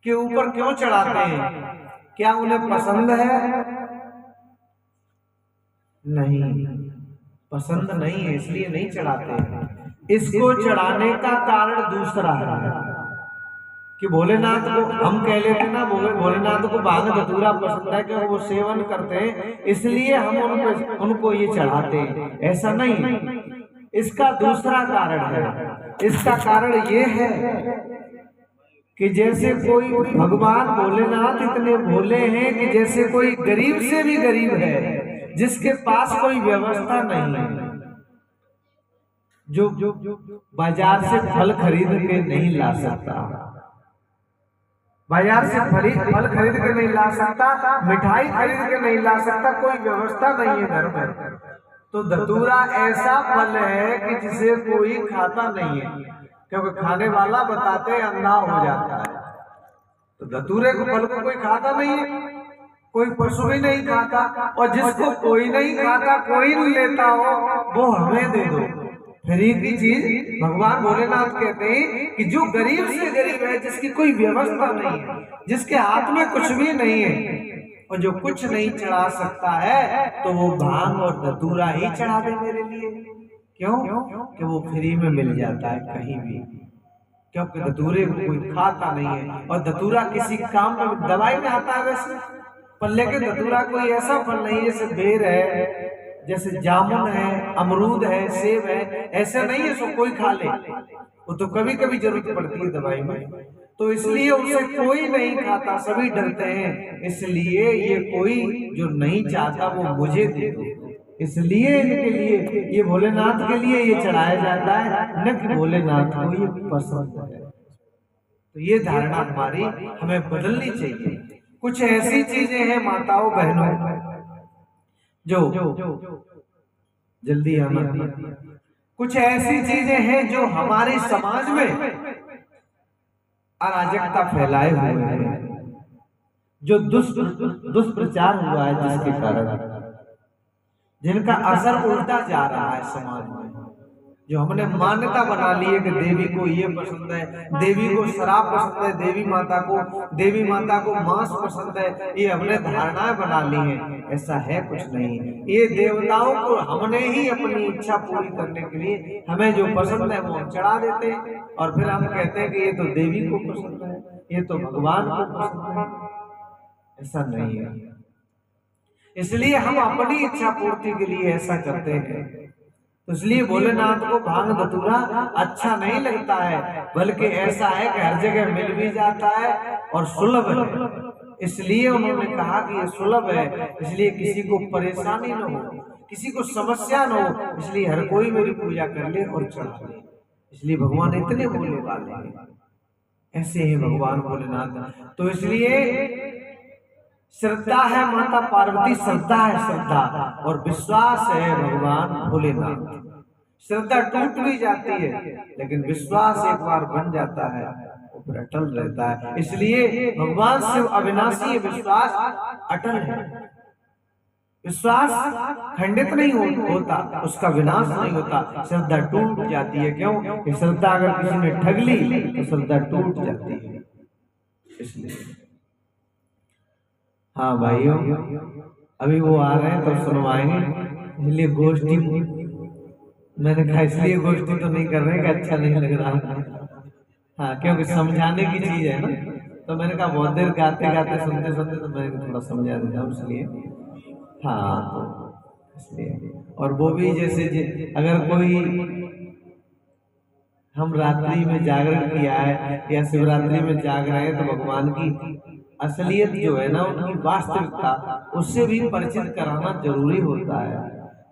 के ऊपर क्यों चढ़ाते हैं? क्या उन्हें पसंद है? नहीं, पसंद नहीं है, इसलिए नहीं चढ़ाते। इसको चढ़ाने का कारण दूसरा है कि भोलेनाथ को हम कह लेते ना, भोलेनाथ को भांग धतूरा पसंद है क्योंकि वो सेवन करते हैं, इसलिए हम उनको ये चढ़ाते हैं, ऐसा नहीं। इसका दूसरा कारण है। इसका कारण ये है कि जैसे कोई भगवान भोलेनाथ इतने भोले हैं कि जैसे कोई गरीब से भी गरीब है, जिसके पास कोई व्यवस्था नहीं है, जो बाजार से फल खरीद के नहीं ला सकता, बाजार से फल खरीद के नहीं ला सकता, मिठाई खरीद के नहीं ला सकता, कोई व्यवस्था नहीं है घर में, तो धतूरा ऐसा फल है कि जिसे कोई खाता नहीं है, क्योंकि खाने वाला बताते हैं अंधा हो जाता है। तो धतूरे को फल को कोई खाता नहीं है, कोई पशु भी नहीं खाता, और जिसको कोई नहीं खाता, कोई नहीं लेता हो, वो हमें दे दो। फ्री की चीज भगवान भोलेनाथ कहते हैं कि जो गरीब से गरीब है, जिसकी कोई व्यवस्था नहीं है, जिसके हाथ में कुछ भी नहीं है, और जो कुछ नहीं चढ़ा सकता है, तो वो भांग और धतूरा ही चढ़ा दे मेरे लिए। क्यों? कि वो फ्री में मिल जाता है कहीं भी, क्योंकि धतूरे को कोई खाता नहीं है, और धतूरा किसी काम में, दवाई में आता है वैसे, पर लेकिन धतूरा कोई ऐसा फल नहीं जैसे बेर है, जैसे जामुन है, अमरूद है, सेब है, ऐसा नहीं है सो कोई खा ले, वो तो कभी कभी जरूरत पड़ती है दवाई में, तो इसलिए उसे कोई नहीं खाता, सभी डरते हैं। इसलिए ये कोई जो नहीं चाहता वो मुझे दे दो, इसलिए इनके लिए, ये भोलेनाथ के लिए ये चढ़ाया जाता है, न कि भोलेनाथ को ये पसंद है। तो ये धारणा हमारी हमें बदलनी चाहिए। कुछ ऐसी चीजें हैं माताओं बहनों, जो जल्दी आना, कुछ ऐसी चीजें हैं जो हमारे समाज में अराजकता फैलाए हुए हैं, जो दुष्प्रचार हुआ है, जिसके कारण जिनका असर उल्टा जा रहा है समाज में। जो हमने मान्यता बना ली है कि देवी को ये पसंद है, देवी को शराब पसंद है, देवी माता को मांस पसंद है, ये हमने धारणाएं बना ली हैं। ऐसा है कुछ नहीं। ये देवताओं को हमने ही अपनी इच्छा पूरी करने के लिए हमें जो पसंद है वो हम चढ़ा देते हैं, और फिर हम कहते हैं कि ये तो देवी को पसंद है, ये तो भगवान को पसंद है। ऐसा नहीं है। इसलिए हम अपनी इच्छा पूर्ति के लिए ऐसा करते हैं। तो इसलिए भोलेनाथ को भांग धतूरा अच्छा नहीं लगता है, बल्कि ऐसा है कि हर जगह मिल भी जाता है और सुलभ है, इसलिए उन्होंने कहा कि ये सुलभ है, इसलिए किसी को परेशानी न हो, किसी को समस्या न हो, इसलिए हर कोई मेरी पूजा कर ले और चढ़ा ले। इसलिए भगवान इतने भोले वाले हैं, ऐसे ही भगवान भोलेनाथ। तो इसलिए श्रद्धा है माता पार्वती, श्रद्धा है श्रद्धा, और विश्वास है भगवान भोलेनाथ। श्रद्धा टूट भी जाती है, लेकिन विश्वास एक बार बन जाता है ऊपर अटल रहता है। इसलिए भगवान शिव अविनाशी, विश्वास अटल है। विश्वास खंडित नहीं होता, उसका विनाश नहीं होता, श्रद्धा टूट जाती है। क्यों? कि श्रद्धा अगर किसी ने ठग ली तो श्रद्धा टूट जाती है। इसलिए हाँ भाइयों, अभी वो आ रहे हैं तो सुनवाएंगे, इसलिए गोष्ठी मैंने कहा, इसलिए गोष्ठी तो नहीं कर रहे कि अच्छा नहीं लग रहा है, हाँ, क्योंकि समझाने की चीज है ना। तो मैंने कहा बहुत देर गाते गाते सुनते सुनते तो मैंने थोड़ा समझा देता हूँ, इसलिए हाँ, तो इसलिए। और वो भी जैसे अगर कोई हम रात्रि में जागरण किया है या शिवरात्रि में जाग रहे हैं, तो भगवान की असलियत जो है ना, उनकी वास्तविकता, उससे भी परिचित कराना जरूरी होता है।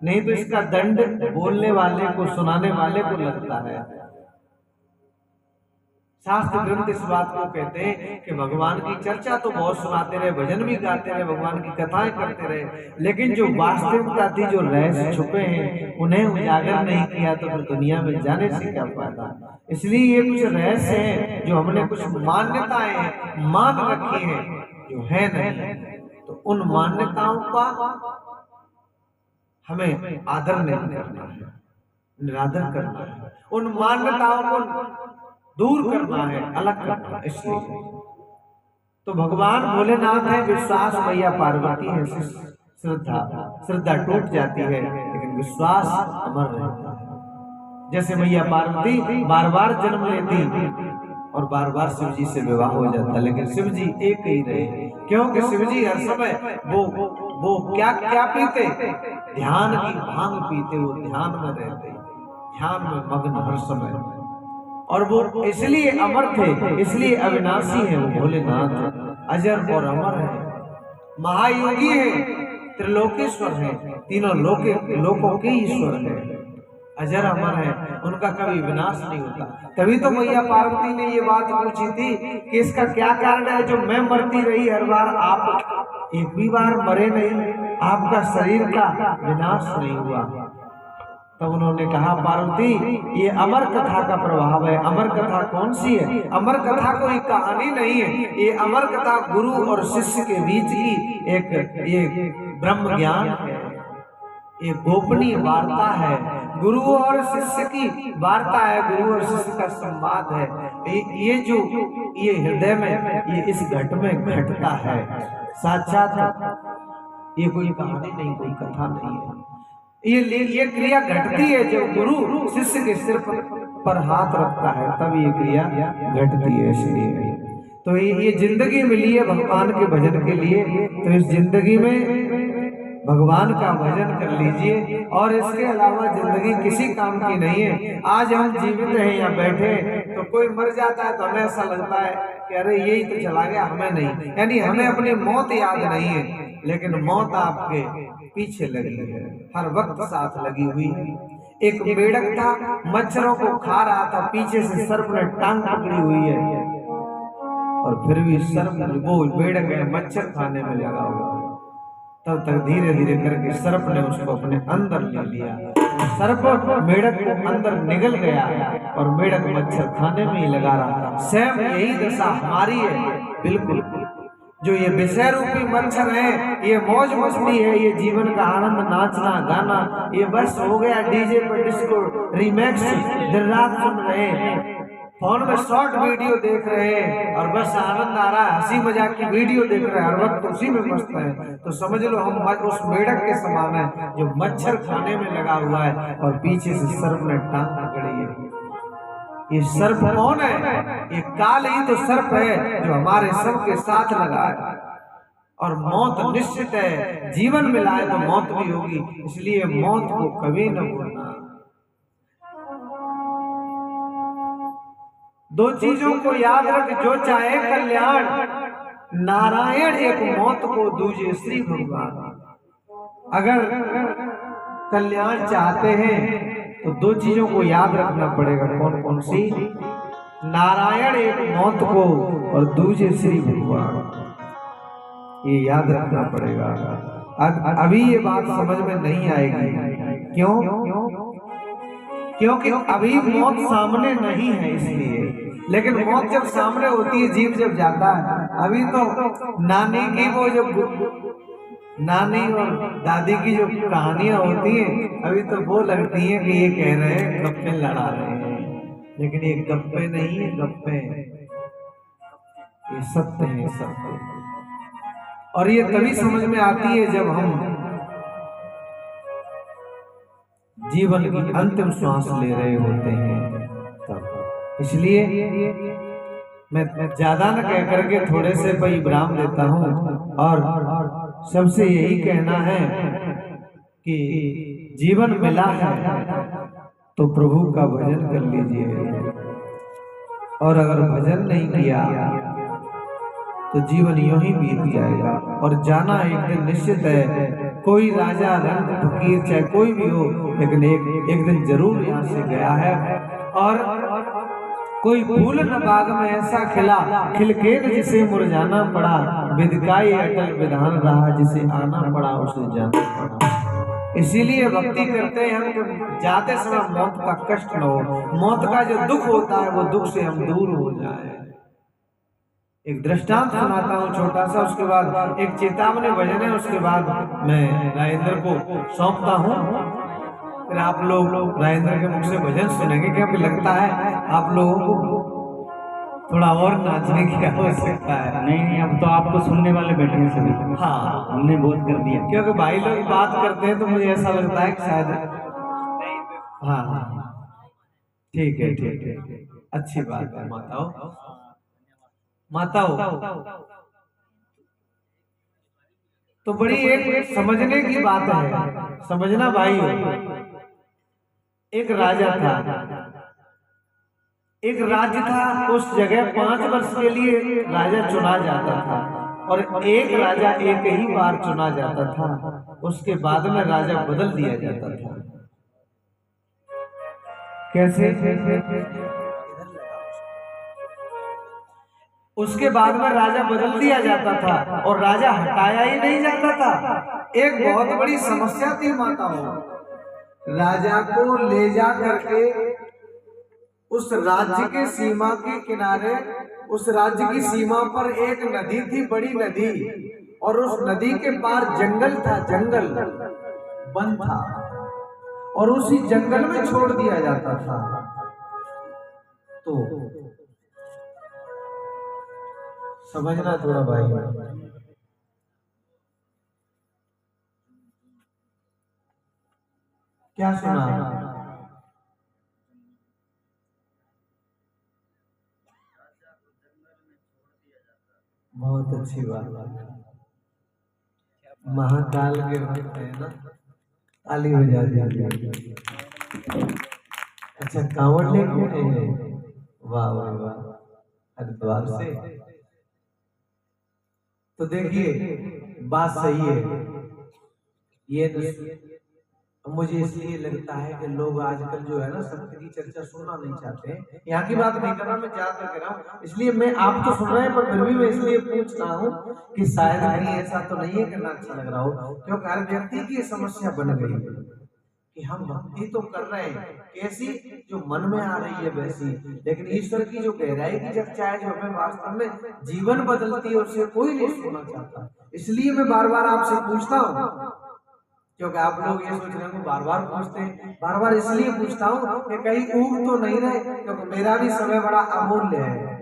नहीं तो इसका दंड बोलने वाले को, सुनाने वाले को लगता है। शास्त्र ग्रंथ इस बात को कहते हैं कि भगवान की चर्चा तो बहुत सुनाते रहे, भजन भी गाते रहे, भगवान की कथाएं करते रहे, लेकिन जो वास्तविकता थी, जो रहस्य छुपे हैं, उन्हें उजागर नहीं किया तो फिर दुनिया में जाने से क्या फायदा। इसलिए ये कुछ रहस्य हैं, जो हमने कुछ मान्यताएं मान रखी हैं, जो है नहीं, तो उन मान्यताओं का हमें आदर नहीं करना है, निरादर करना है, उन मान्यताओं को दूर करना है, अलग करना है। इसलिए तो भगवान भोलेनाथ है, विश्वास मैया पार्वती है, श्रद्धा टूट जाती है लेकिन विश्वास अमर रहता है। जैसे मैया पार्वती बार बार जन्म लेती और बार बार शिव जी से विवाह हो जाता, लेकिन शिव जी एक ही रहे, क्योंकि शिव जी हर समय वो क्या क्या पीते, ध्यान की भांग पीते, वो ध्यान में रहते, ध्यान में मग्न हर समय, और वो इसलिए अमर थे, इसलिए अविनाशी है वो भोलेनाथ, अजर और अमर है, महायोगी है, त्रिलोकेश्वर है, तीनों लोकों के ईश्वर है, अजर अमर है, उनका कभी विनाश नहीं होता। तभी तो मैया पार्वती ने ये बात पूछी थी कि इसका क्या कारण है जो मैं मरती रही हर बार, आप एक भी बार मरे नहीं, आपका शरीर का विनाश नहीं हुआ। तब तो उन्होंने कहा, पार्वती ये अमर कथा का प्रभाव है। अमर कथा कौन सी है? अमर कथा कोई कहानी नहीं है, ये अमर कथा गुरु और शिष्य के बीच की एक ये ब्रह्म ज्ञान है, ये गोपनीय वार्ता है, गुरु और शिष्य की वार्ता है, गुरु और शिष्य का संवाद है। ये जो ये हृदय में ये इस घट में घटता है साक्षात, ये कोई कहानी नहीं, कोई कथा नहीं है, ये क्रिया घटती है जो गुरु शिष्य के सिर पर हाथ रखता है, तब ये क्रिया घटती है। इसलिए तो ये जिंदगी मिली है भगवान के भजन के लिए, तो इस जिंदगी में भगवान का भजन कर लीजिए, और इसके अलावा जिंदगी किसी काम की नहीं है। आज हम जीवित हैं यहाँ बैठे, तो कोई मर जाता है तो हमें ऐसा लगता है कि अरे यही तो चला गया, हमें नहीं, यानी हमें अपनी मौत याद नहीं है, लेकिन मौत आपके पीछे लगी है, हर वक्त साथ लगी हुई है। एक मेढक था, मच्छरों को खा रहा था, पीछे से सर्प ने टांग पकड़ी हुई है, और फिर भी सर्प वो मेढक है मच्छर खाने में लगा हुआ है। तब तक धीरे धीरे करके सर्प ने उसको अपने अंदर ले लिया, सर्प मेढक को अंदर निगल गया और मेढक मच्छर खाने में ही लगा रहा। सेम यही दशा हमारी है, बिल्कुल। जो ये विषय रूपी मच्छर है, ये मौज मस्ती है, ये जीवन का आनंद, नाचना गाना, ये बस हो गया डीजे पर डिस्को रिमिक्स, दिन रात सुन रहे हैं, फोन में शॉर्ट वीडियो देख रहे हैं और बस आनंद आ रहा है, हंसी मजाक की वीडियो देख रहे हैं, हर वक्त उसी में मस्त है। तो समझ लो हम उस मेढक के समान है जो मच्छर खाने में लगा हुआ है और पीछे से सर्प ने टांग पकड़ी है। ये सर्प कौन है? ये काल ही तो सर्प है जो हमारे सबके साथ लगा है, और मौत निश्चित है, जीवन मिला है तो मौत भी होगी, इसलिए मौत को कभी न भूलना। दो चीजों को याद रख, जो चाहे कल्याण, नारायण एक मौत को दूजे श्री भगवान। अगर कल्याण चाहते हैं तो दो चीजों को याद रखना पड़ेगा। कौन कौन सी? नारायण एक मौत को और दूजे श्री भगवान, ये याद रखना पड़ेगा। अभी ये बात समझ में नहीं आएगी। क्यों? क्योंकि अभी मौत सामने नहीं है इसलिए, लेकिन मौत जब सामने होती है, जीव जब जाता है, अभी तो नानी की वो जो नानी और दादी की जो कहानियां होती हैं, अभी तो वो लगती हैं कि ये कह रहे हैं गप्पे लड़ा रहे हैं, लेकिन ये गप्पे नहीं है, गप्पे ये सत्य है, सत्य। और ये तभी समझ में आती है जब हम जीवन की अंतिम श्वास ले रहे होते हैं तब। इसलिए मैं ज्यादा न कह करके थोड़े से पर विराम देता हूँ, और सबसे यही कहना है कि जीवन मिला है तो प्रभु का भजन कर लीजिए, और अगर भजन नहीं किया तो जीवन यूं ही बीत जाएगा, और जाना एक दिन निश्चित है। कोई राजा, रंग, फकीर, चाहे कोई भी हो, लेकिन एक दिन जरूर यहाँ से गया है। और कोई फूल न बाग में ऐसा खिला, खिलके जिसे मुरझाना पड़ा, विदकाई अटल विधान रहा, जिसे आना पड़ा उसे जाना पड़ा। इसीलिए भक्ति करते हैं हम कि जाते समय मौत का कष्ट न हो, मौत का जो दुख होता है वो दुख से हम दूर हो जाए। एक दृष्टांत सुनाता हूँ छोटा सा, उसके बाद एक चेतावनी भजन है, उसके बाद मैं राजेंद्र को सौंपता हूँ, फिर आप लोग राजेंद्र के मुख से भजन सुनेंगे, क्योंकि लगता है आप लोगों को थोड़ा और नाचने की आवश्यकता है। नहीं, अब तो आपको सुनने वाले बैठे हैं सभी। हाँ, हमने बहुत कर दिया। क्योंकि भाई लोग बात करते हैं तो मुझे ऐसा लगता है कि शायद हाँ हाँ ठीक है ठीक है, अच्छी बात है। माताओं माताओं तो बड़ी एक समझने की बात है, समझना भाई। एक राजा था, एक राज्य था, उस जगह 5 वर्ष के लिए राजा चुना जाता था और एक राजा एक ही बार चुना जाता था, उसके बाद में राजा बदल दिया जाता था। कैसे? उसके बाद में राजा बदल दिया जाता था और राजा हटाया ही नहीं जाता था। एक बहुत बड़ी समस्या थी माताओं, राजा को ले जा करके उस राज्य के सीमा के किनारे, उस राज्य की सीमा पर एक नदी थी, बड़ी नदी, और उस नदी के पार जंगल था, जंगल वन था, और उसी जंगल में छोड़ दिया जाता था। तो समझना थोड़ा भाई, क्या सुना? बहुत अच्छी बात है। महाकाल के भक्त है ना, ताली बजा दीजिए। अच्छा, कांवड़ लेके आए हैं? वाह वाह वाह, हरिद्वार से। तो देखिए बात सही है। ये मुझे इसलिए लगता है कि लोग आजकल जो है ना सत्य की चर्चा सुनना नहीं चाहते हैं। यहाँ की बात नहीं कर रहा, मैं ज्यादा कर रहा हूँ, इसलिए मैं आप तो सुन रहे हैं पर फिर भी मैं इसलिए पूछ रहा हूँ कि शायद कहीं ऐसा तो नहीं है कि ना अच्छा लग रहा हो, क्योंकि हर व्यक्ति की समस्या बन गई है कि हम भक्ति तो कर रहे हैं, कैसी? जो मन में आ रही है वैसी, लेकिन ईश्वर की जो गहराई की चर्चा है, जो हमें वास्तव में जीवन बदलती है, उससे कोई नहीं सुनना चाहता। इसलिए मैं बार बार आपसे पूछता हूँ, क्योंकि आप लोग ये सोच रहे हैं बार बार पूछते हैं, बार बार इसलिए पूछता हूँ कि कहीं ऊब तो नहीं रहे, क्योंकि मेरा भी समय बड़ा अमूल्य है,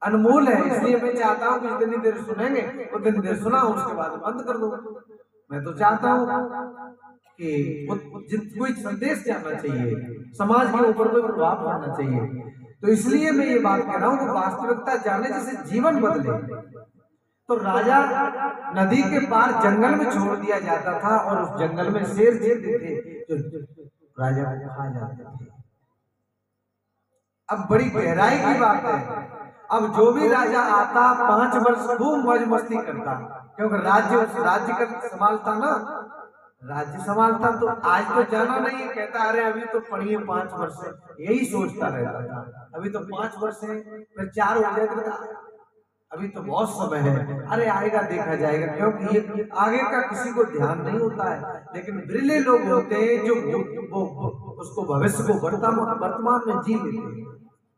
अनमोल है। इसलिए मैं चाहता हूँ कि जितनी देर सुनेंगे उतनी देर सुना, उसके बाद बंद कर दो। मैं तो चाहता हूँ कि कोई संदेश जाना चाहिए, समाज के ऊपर कोई प्रभाव पड़ना चाहिए। तो इसलिए मैं ये बात कह रहा हूँ कि वास्तविकता जाने जिससे जीवन बदले। तो राजा नदी के पार जंगल में छोड़ दिया जाता था और उस जंगल में शेर जीते थे जो राजा को खा जाते थे। अब बड़ी गहराई की बात है, अब जो भी राजा आता 5 वर्ष खूब मौज मस्ती करता, क्योंकि राज्य उस राज्य का संभालता ना, राज्य संभालता। तो आज तो जाना नहीं है, कहता अरे अभी तो पढ़िए 5 वर्ष है, यही सोचता रहता था। अभी तो 5 वर्ष है, फिर 4 हो जाएगा, अभी तो बहुत समय है, अरे आएगा देखा जाएगा, क्योंकि ये आगे का किसी को ध्यान नहीं होता है। लेकिन बिरले लोग होते हैं जो वो उसको भविष्य को वर्तमान में जी लेते हैं,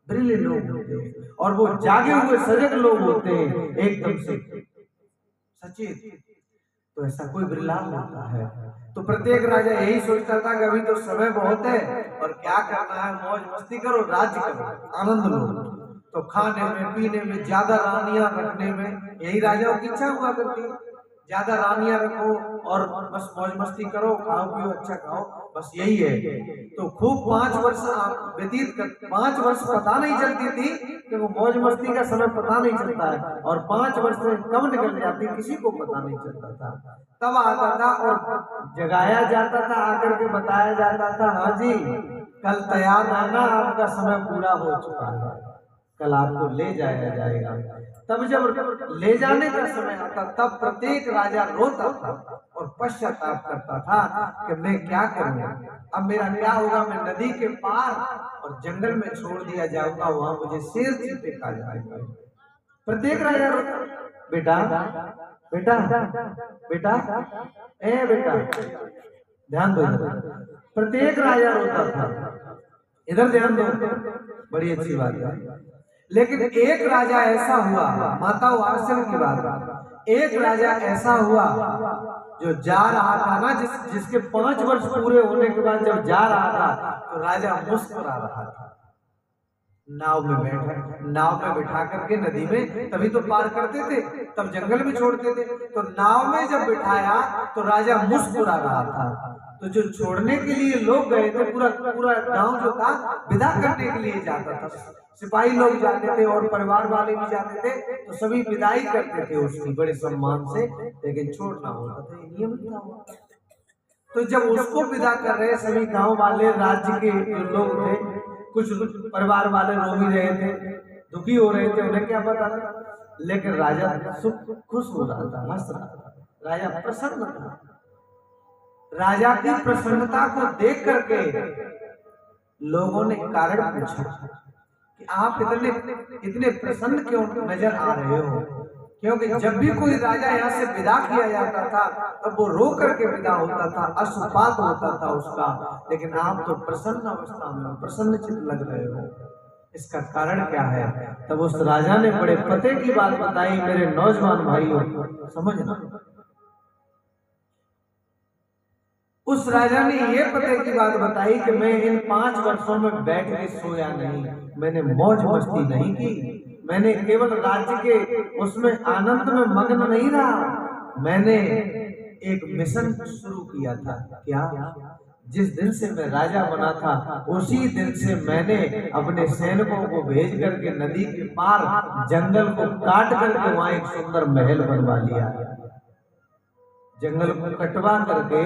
बिरले लोग होते हैं, और वो जागे हुए सजग लोग होते हैं, एकदम से सचेत। तो ऐसा कोई बिरला होता है। तो प्रत्येक राजा यही सोचता था कि अभी तो समय बहुत है और क्या करना है, मौज मस्ती करो, राज्य करो, आनंद लो। तो खाने में पीने में, ज्यादा रानियां रखने में, यही राजाओं की इच्छा हुआ करती है, ज्यादा रानियां रखो और बस मौज मस्ती करो, खाओ पियो, अच्छा खाओ, बस यही है। तो खूब 5 वर्ष व्यतीत कर, 5 वर्ष पता नहीं चलती थी कि वो मौज मस्ती का समय पता नहीं चलता है, और 5 वर्ष से कब निकल जाती किसी को पता नहीं चलता था। तब आता था और जगाया जाता था, आकर के बताया जाता था, हाँ जी कल तैयार रहना, आपका समय पूरा हो चुका है, कल आपको ले जाया जाएगा। तब जब ले जाने का समय आता तब प्रत्येक राजा रोता था और पश्चाताप करता था कि मैं क्या करूं, अब मेरा क्या होगा, मैं नदी के पार और जंगल में छोड़ दिया जाऊंगा, वहां मुझे शेर चीते खा जाएगा। प्रत्येक राजा रोता, बेटा बेटा बेटा ए बेटा ध्यान दो, प्रत्येक राजा रोता था, इधर ध्यान दो, बड़ी अच्छी बात है। लेकिन एक राजा ऐसा हुआ, माताओं आश्चर्य की बात, एक राजा ऐसा हुआ जो जा रहा था ना, जिसके 5 वर्ष पूरे होने के बाद जब जा रहा था तो राजा मुस्कुरा रहा था। नाव में बिठा करके नदी में तभी तो पार करते थे, तब जंगल में छोड़ते थे। तो नाव में जब बिठाया तो राजा मुस्कुरा रहा था। तो जो छोड़ने के लिए लोग गए थे, पूरा पूरा गांव जो था विदा करने के लिए जाता था, सिपाही लोग जाते थे और परिवार वाले भी जाते थे, तो सभी विदाई करते थे उसकी बड़े सम्मान से, लेकिन छोड़ना होता था, ये नियम था। तो जब उसको विदा कर रहे सभी गांव वाले, राज्य के जो लोग थे, कुछ परिवार वाले रो भी रहे थे, दुखी हो रहे थे, उन्हें क्या पता था, लेकिन राजा खुश हो रहा था, हंस रहा था, राजा प्रसन्न था। राजा की प्रसन्नता को देख करके लोगों ने कारण पूछा कि आप इतने प्रसन्न क्यों नजर आ रहे हो? क्योंकि जब भी कोई राजा यहाँ से विदा किया जाता था तब वो रो करके विदा होता था, अश्रुपात होता था उसका, लेकिन आप तो प्रसन्न अवस्था में, प्रसन्न चित्त लग रहे हो, इसका कारण क्या है? तब उस राजा ने बड़े पते की बात बताई, मेरे नौजवान भाइयों समझना। उस राजा ने ये पते की बात बताई कि मैं इन 5 वर्षों में बैठ के सोया नहीं, मैंने मौज मस्ती नहीं की, मैंने केवल राज्य के उसमें आनंद में मग्न नहीं रहा, मैंने एक मिशन शुरू किया था। क्या? जिस दिन से मैं राजा बना था उसी दिन से मैंने अपने सैनिकों को भेज करके नदी के पार जंगल को काट करके वहां एक सुंदर महल बनवा लिया। जंगल को कटवा करके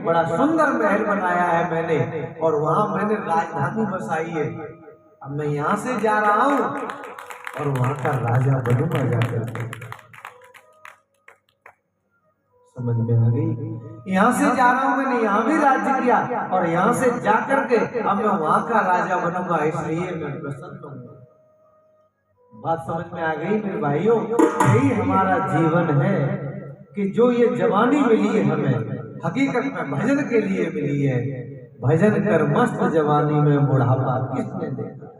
बड़ा सुंदर महल बनाया है मैंने, और वहां मैंने राजधानी बसाई है। अब मैं यहाँ से जा रहा हूँ और वहां का राजा बनूंगा जाकर के। समझ में आ गई? यहाँ से जा रहा हूँ, मैंने यहाँ भी राज्य किया और यहाँ से जा करके अब मैं वहां का राजा बनूंगा, इसलिए मैं प्रसन्न हूँ। बात समझ में आ गई मेरे भाइयों? यही हमारा जीवन है कि जो ये जवानी मिली है हमें, हकीकत में भजन के लिए मिली है। भजन कर मस्त जवानी में बुढ़ापा किसने देखा?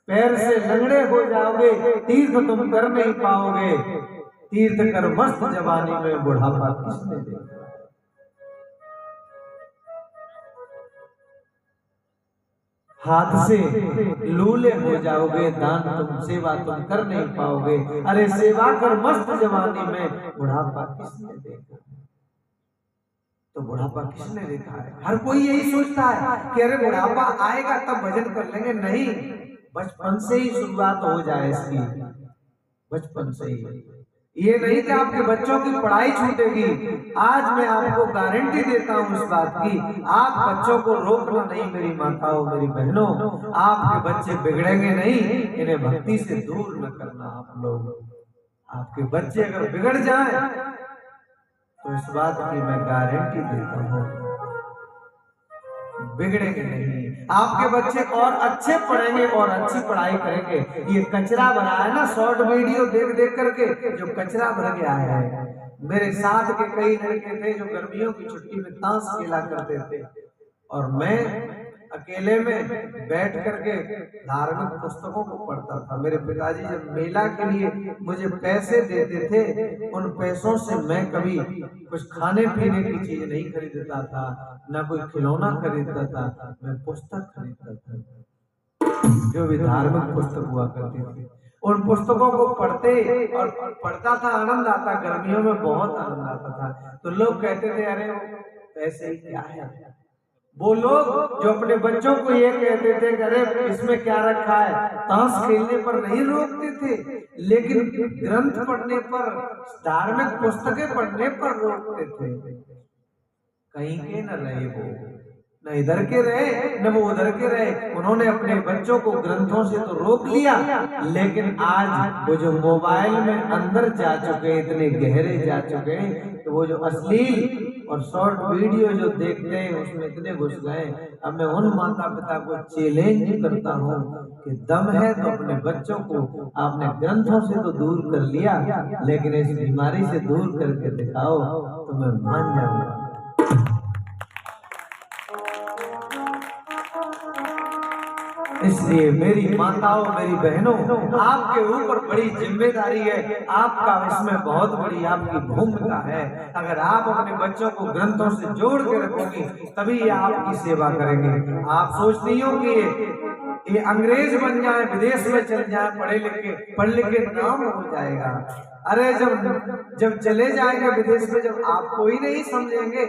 पैर से लंगड़े हो जाओगे, तीर्थ तुम कर नहीं पाओगे, तीर्थ कर मस्त जवानी में बुढ़ापा किसने देखा? हाथ से लूले हो जाओगे, दान तुम सेवा तुम कर नहीं पाओगे, अरे सेवा कर मस्त जवानी में बुढ़ापा किसने देखा? तो बुढ़ापा किसने देखा है? हर कोई यही सोचता है कि अरे बुढ़ापा आएगा तब भजन कर लेंगे। नहीं, बचपन से ही शुरुआत हो जाए इसकी, बचपन से ही। ये नहीं कि आपके बच्चों की पढ़ाई छूटेगी। आज मैं आपको गारंटी देता हूँ इस बात की, आप बच्चों को रोकना नहीं मेरी माताओं मेरी बहनों, आपके बच्चे बिगड़ेंगे नहीं, इन्हें भक्ति से दूर न करना आप लोग। आपके बच्चे अगर बिगड़ जाएं तो इस बात की मैं गारंटी देता हूँ बिगड़ेंगे नहीं। आपके बच्चे और अच्छे पढ़ेंगे और अच्छी पढ़ाई करेंगे। ये कचरा बना है ना, शॉर्ट वीडियो देख देख करके जो कचरा भर गया है। मेरे साथ के कई लड़के थे जो गर्मियों की छुट्टी में ताश खेला करते थे, और मैं अकेले में बैठ करके धार्मिक पुस्तकों को पढ़ता था। मेरे पिताजी जब मेला के लिए मुझे पैसे देते थे, उन पैसों से मैं कभी कुछ खाने पीने की चीज नहीं खरीदता था, ना कोई खिलौना खरीदता था, मैं पुस्तक खरीदता था, जो भी धार्मिक पुस्तक हुआ करती थी। उन पुस्तकों को पढ़ते और पढ़ता था, आनंद आता, गर्मियों में बहुत आनंद आता था। तो लोग कहते थे अरे पैसे क्या है। वो लोग जो अपने बच्चों को ये कहते थे कि अरे इसमें क्या रखा है, ताश खेलने पर नहीं रोकते थे, लेकिन ग्रंथ पढ़ने पर, धार्मिक पुस्तकें पढ़ने पर रोकते थे। कहीं के न रहे वो, न इधर के रहे न वो उधर के रहे। उन्होंने अपने बच्चों को ग्रंथों से तो रोक लिया, लेकिन आज वो जो मोबाइल में अंदर जा चुके, इतने गहरे जा चुके हैं, तो वो जो अश्लील और शॉर्ट वीडियो जो देखते हैं उसमें इतने घुस गए। अब मैं उन माता पिता को चैलेंज करता हूँ कि दम है तो अपने बच्चों को आपने ग्रंथों से तो दूर कर लिया, लेकिन इस बीमारी से दूर करके दिखाओ तो मैं मान जाऊंगा। इसलिए मेरी माताओं मेरी बहनों, आपके ऊपर बड़ी जिम्मेदारी है, आपका इसमें बहुत बड़ी आपकी भूमिका है। अगर आप अपने बच्चों को ग्रंथों से जोड़ के रखोगी तभी ये आपकी सेवा करेंगे। आप सोचती हो कि ये अंग्रेज बन जाए, विदेश में चल जाए, पढ़ लिख के नाम हो जाएगा। अरे जब चले जाएंगे विदेश में, जब आपको ही नहीं समझेंगे,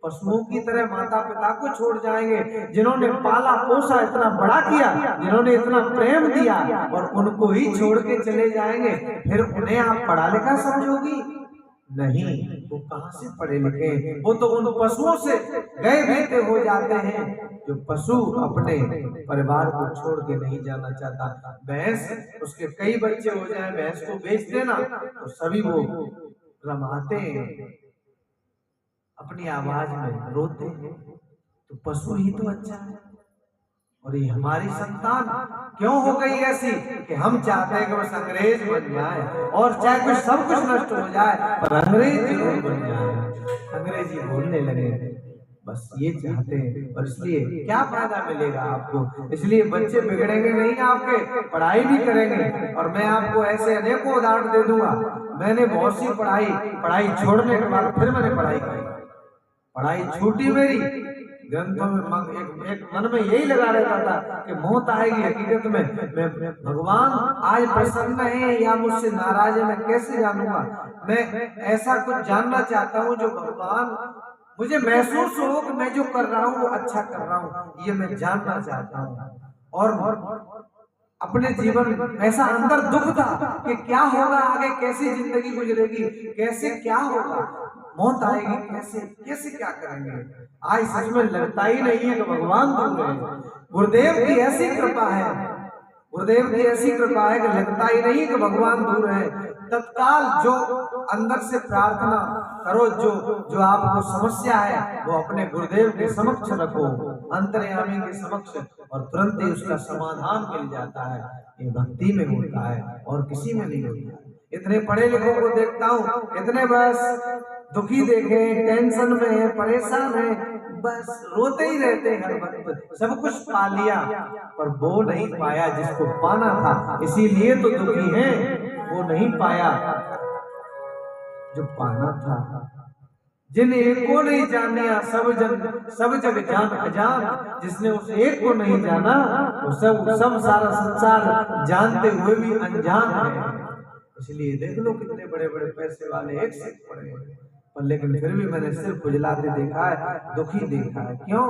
पशुओं की तरह माता पिता को छोड़ जाएंगे, जिन्होंने पाला पोसा, इतना बड़ा किया, जिन्होंने इतना प्रेम दिया, और उनको ही छोड़ के चले जाएंगे, फिर उन्हें आप पढ़ा लिखा समझोगी? नहीं, वो कहाँ से पढ़े लिखे? वो तो उन पशुओं से गए बीते हो जाते हैं जो पशु अपने परिवार को छोड़ के नहीं जाना चाहता। भैंस, उसके कई बच्चे हो जाए, भैंस को बेच देना तो सभी वो रमाते हैं, अपनी आवाज में रोते हैं। तो पशु ही तो अच्छा है। और ये हमारी संतान क्यों हो गई ऐसी कि हम चाहते हैं कि बस अंग्रेज बन जाए, और चाहे कुछ सब कुछ नष्ट हो जाए पर अंग्रेज जरूर बन जाए, अंग्रेजी बोलने लगे, बस ये चाहते हैं। और इसलिए क्या फायदा मिलेगा आपको? इसलिए बच्चे बिगड़ेंगे नहीं, आपके पढ़ाई भी करेंगे। और मैं आपको ऐसे अनेकों उदाहरण दे दूंगा। मैंने बहुत सी पढ़ाई छोड़ने के बाद फिर मैंने पढ़ाई की, पढ़ाई छूटी मेरी, ग्रंथों में एक मन में यही लगा रहता था कि मौत आएगी। हकीकत में मैं भगवान आज प्रसन्न है या मुझसे नाराज है, मैं कैसे जानूंगा? मैं ऐसा कुछ जानना चाहता हूँ जो भगवान मुझे महसूस हो कि मैं जो कर रहा हूँ वो अच्छा कर रहा हूँ, ये मैं जानना चाहता हूँ। और अपने जीवन में ऐसा अंदर दुख था कि क्या होगा आगे, कैसी जिंदगी गुजरेगी, कैसे क्या होगा, मौत आएगी कैसे क्या करेंगे। आज सच में लगता ही नहीं है कि भगवान दूर है। गुरुदेव की ऐसी कृपा है, गुरुदेव की ऐसी कृपा है कि लगता ही नहीं कि भगवान दूर है। तत्काल जो अंदर से प्रार्थना करो, जो आपको समस्या है वो अपने गुरुदेव के समक्ष रखो, अंतर्यामी के समक्ष, और तुरंत ही उसका समाधान मिल जाता है। ये भक्ति में होता है और किसी में नहीं होता। इतने पढ़े लिखों को देखता हूँ, इतने बस दुखी देखे, टेंशन में है, परेशान है, बस रोते ही रहते हैं हर वक्त। सब कुछ पा लिया पर वो नहीं पाया जिसको पाना था, इसीलिए तो दुखी है। वो नहीं पाया जो पाना था। जिन एक को नहीं जानिया सब जग जान अजान, जिसने उस एक को नहीं जाना वो सब सारा संसार जानते हुए भी अनजान है। इसलिए देख लो कितने बड़े बड़े पैसे वाले एक से पड़े हैं, पर लेकिन फिर भी मैंने सिर्फ खुजलाते देखा है, दुखी देखा है। क्यों?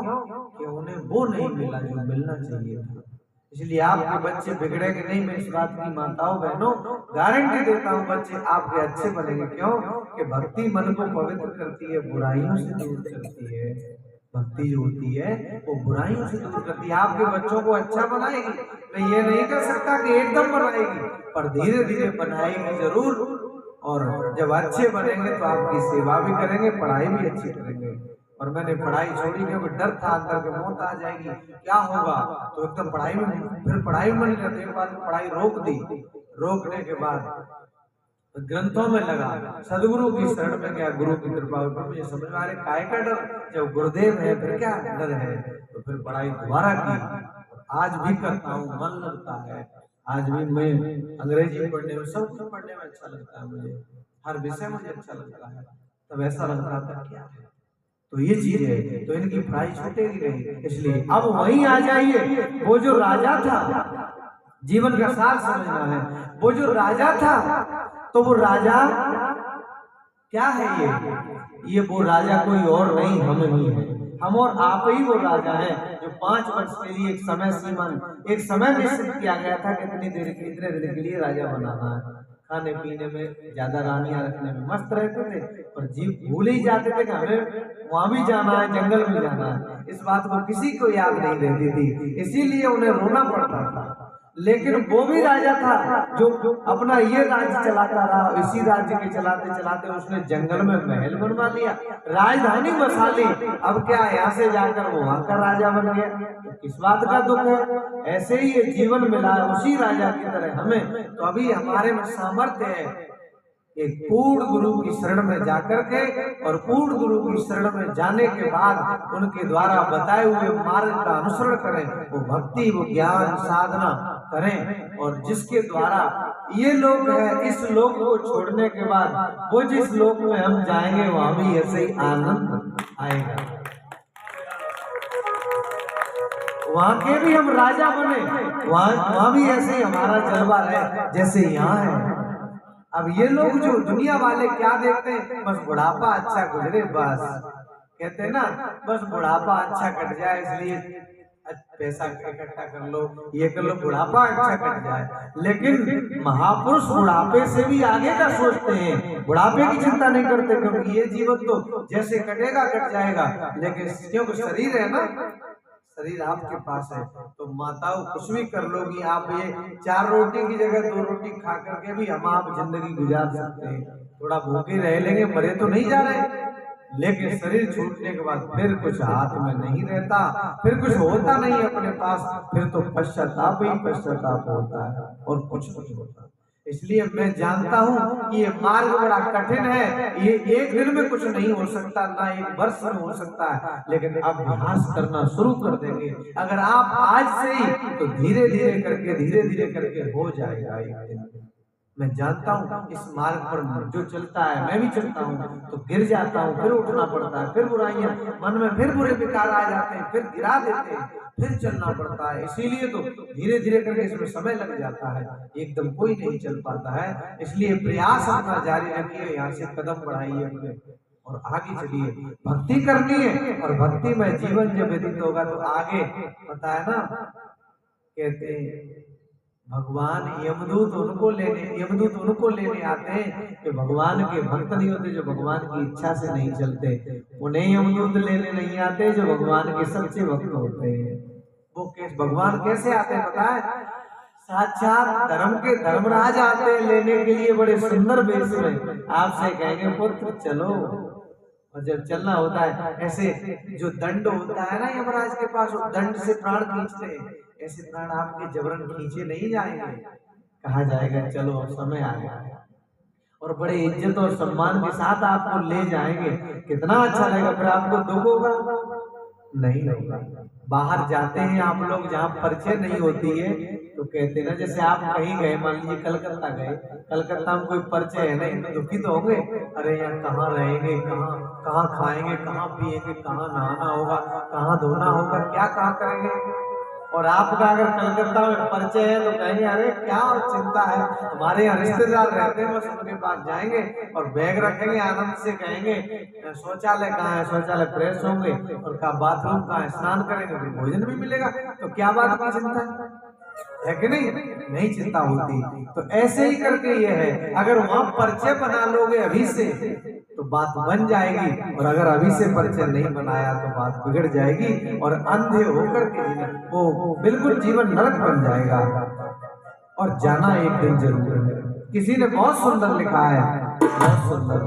कि उन्हें वो नहीं मिला जो मिलना चाहिए था। इसलिए आपके बच्चे बिगड़ेंगे नहीं, मैं इस बात की माताओं बहनों गारंटी देता हूँ, बच्चे आपके अच्छे बनेंगे। क्यों? कि भक्ति मन को पवित्र करती है, बुराइयों से दूर करती है। भक्ति जो होती है वो बुराइयों से दूर करती है, आपके बच्चों को अच्छा बनाएगी। मैं ये नहीं कह सकता कि एकदम बनाएगी, पर धीरे धीरे बनाएगी जरूर। और जब अच्छे बनेंगे तो आपकी सेवा भी करेंगे, पढ़ाई भी अच्छी करेंगे। और मैंने पढ़ाई छोड़ी क्योंकि डर था अंदर के मौत आ जाएगी, क्या होगा, तो एकदम पढ़ाई में फिर पढ़ाई में नहीं रहती। एक बार पढ़ाई रोक दी, रोकने के बाद ग्रंथों में लगा, सदगुरु की शरण में गया, गुरु की कृपा पर मुझे समझ में आ रहा काय का डर, जब गुरुदेव है फिर क्या डर है। तो फिर पढ़ाई दोबारा की, आज भी करता हूँ, मन लगता है। आज भी मैं अंग्रेजी पढ़ने में, सब कुछ पढ़ने में अच्छा लगता है मुझे, हर विषय मुझे अच्छा लगता है। तब ऐसा लग रहा था क्या है, तो ये चीज है, तो इनकी पढ़ाई छूटेगी नहीं। इसलिए अब वहीं आ जाइए, वो जो राजा था, जीवन का सार समझना है, वो जो राजा था, तो वो राजा क्या है? ये वो राजा कोई और नहीं, हम ही है। हम और आप ही वो राजा हैं जो 5 वर्ष के लिए एक समय निश्चित किया गया था कि इतने दिन के लिए राजा बनाना है। खाने पीने में ज्यादा, रानियां रखने में मस्त रहते थे, पर जीव भूल ही जाते थे कि हमें वहां भी जाना है, जंगल में जाना है। इस बात को किसी को याद नहीं रहती थी, इसीलिए उन्हें रोना पड़ता था। लेकिन वो भी राजा था जो अपना ये राज्य चलाता रहा। इसी राज्य के चलाते चलाते उसने जंगल में महल बनवा लिया, राजधानी बसा ली। अब क्या, यहाँ से जाकर वो वहां का राजा बन गया, तो किस बात का दुख है? ऐसे ही ये जीवन मिला है उसी राजा की तरह हमें। तो अभी हमारे में सामर्थ्य है एक पूर्ण गुरु की शरण में जाकर के, और पूर्ण गुरु की शरण में जाने के बाद उनके द्वारा बताए हुए मार्ग का अनुसरण करें, वो भक्ति, वो ज्ञान साधना करें। और जिसके द्वारा ये लोग है, इस लोक को छोड़ने के बाद वो जिस लोक में हम जाएंगे वहां भी ऐसे ही आनंद आएगा। वहां के भी हम राजा बने, वहां भी ऐसे ही हमारा जलवा रहे जैसे यहाँ है। अब ये लोग जो दुनिया वाले क्या देखते हैं, बस बुढ़ापा अच्छा गुजरे, बस कहते हैं ना, बस बुढ़ापा अच्छा कट जाए इसलिए पैसा इकट्ठा कर लो, ये कर लो, बुढ़ापा अच्छा कट जाए। लेकिन महापुरुष बुढ़ापे से भी आगे का सोचते हैं, बुढ़ापे की चिंता नहीं करते, क्योंकि ये जीवन तो जैसे कटेगा कट जाएगा, लेकिन क्योंकि शरीर है ना, शरीर आपके पास है, तो माताओं कुछ भी कर लोगी आप, ये 4 रोटी की जगह 2 रोटी खा करके भी हम आप जिंदगी गुजार सकते हैं। थोड़ा भूखे रह लेंगे, मरे तो नहीं जा रहे, लेकिन शरीर छूटने के बाद फिर कुछ हाथ में नहीं रहता, फिर कुछ होता नहीं अपने पास, फिर तो पश्चाताप ही पश्चाताप होता है और कुछ नहीं होता। इसलिए मैं जानता हूँ कि ये मार्ग बड़ा कठिन है, ये एक दिन में कुछ नहीं हो सकता, ना एक वर्ष में हो सकता है, लेकिन अभ्यास करना शुरू कर देंगे अगर आप आज से ही, तो धीरे धीरे करके हो जाएगा एक दिन। मैं जानता हूँ इस मार्ग पर जो चलता है, मैं भी चलता हूँ, तो गिर जाता हूँ, फिर उठना पड़ता है, फिर बुराइयां मन में, फिर बुरे विकार आ जाते हैं, फिर गिरा देते हैं, फिर चलना पड़ता है। इसीलिए तो धीरे धीरे करके इसमें समय लग जाता है, एकदम कोई नहीं चल पाता है। इसलिए प्रयास अपना जारी रखिए, यहाँ से कदम बढ़ाइए अपने और आगे चलिए। भक्ति करनी है, और भक्ति में जीवन जब व्यतीत होगा तो आगे पता है ना, कहते हैं भगवान यमदूत उनको लेने आते हैं कि भगवान के भक्त नहीं होते, जो भगवान की इच्छा से नहीं चलते, उन्हें यमदूत लेने नहीं आते जो भगवान के सच्चे भक्त होते हैं। वो भगवान कैसे आते हैं पता है, साक्षात धर्म के धर्मराज आते हैं लेने के लिए, बड़े सुंदर वेश में आपसे कहेंगे पुत्र चलो, और जब चलना होता है ऐसे जो दंड होता है ना यमराज के पास, वो दंड से प्राण खींचते हैं, ऐसे प्राण आपके जबरन खींचे नहीं जाएंगे, कहा जाएगा चलो अब समय आ गया, और बड़े इज्जत और सम्मान के साथ आपको ले जाएंगे। कितना अच्छा लगेगा, फिर आपको दुख होगा नहीं होगा। बाहर जाते हैं आप लोग जहाँ परिचय नहीं होती है, तो कहते हैं ना, जैसे आप कहीं गए, मान लीजिए कलकत्ता गए, कलकत्ता में कोई परिचय है नहीं, तो दुखी तो होंगे, अरे यार कहाँ रहेंगे, कहाँ खाएंगे, कहाँ पिएंगे, कहाँ नहाना होगा, कहाँ धोना होगा, क्या कहाँ करेंगे। और आपका अगर कलकत्ता में परिचय है तो कहेंगे अरे क्या चिंता है, हमारे यहाँ रिश्तेदार रहते हैं, बस उनके पास जाएंगे और बैग रखेंगे, आनंद से कहेंगे शौचालय कहाँ है, शौचालय फ्रेश होंगे, और का बाथरूम कहाँ है, स्नान करेंगे, फिर भोजन भी मिलेगा, तो क्या बात की चिंता है कि नहीं चिंता होती। तो ऐसे ही करके ये है, अगर वहां परिचय बना लोगे अभी से तो बात बन जाएगी, और अगर अभी से परिचय नहीं बनाया तो बात बिगड़ जाएगी, और अंधे होकर के वो बिल्कुल जीवन नरक बन जाएगा। और जाना एक दिन जरूर है। किसी ने बहुत सुंदर लिखा है, बहुत सुंदर,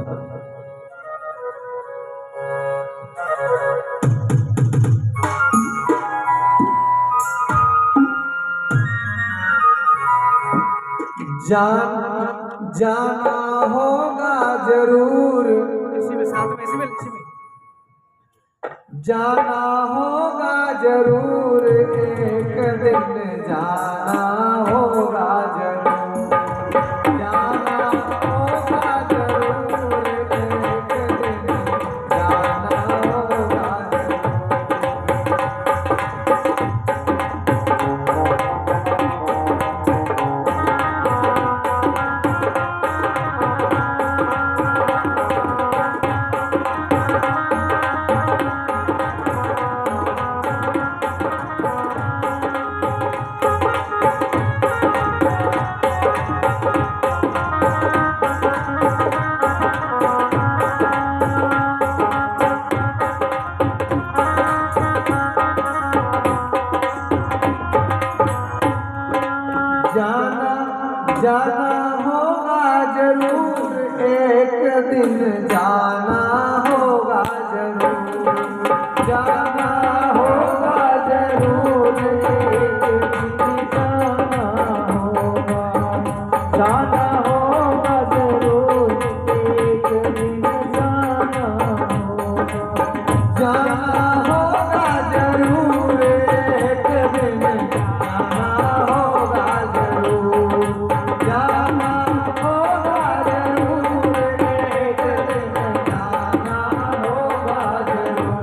जाना होगा जरूर, इसी में साथ में, इसी में जाना होगा जरूर, एक दिन जाना होगा जरूर, जाना होगा जरूर, एक दिन जाना होगा जाना होगा जरूर, एक दिन जाना होगा जरूर, जाना होगा जरूर, एक दिन जाना होगा, जाना होगा जरूर, एक दिन जाना होगा, जाना होगा जरूर, एक दिन जाना होगा जरूर, जाना होगा जरूर, एक दिन जाना होगा जरूर।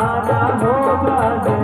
ना होगा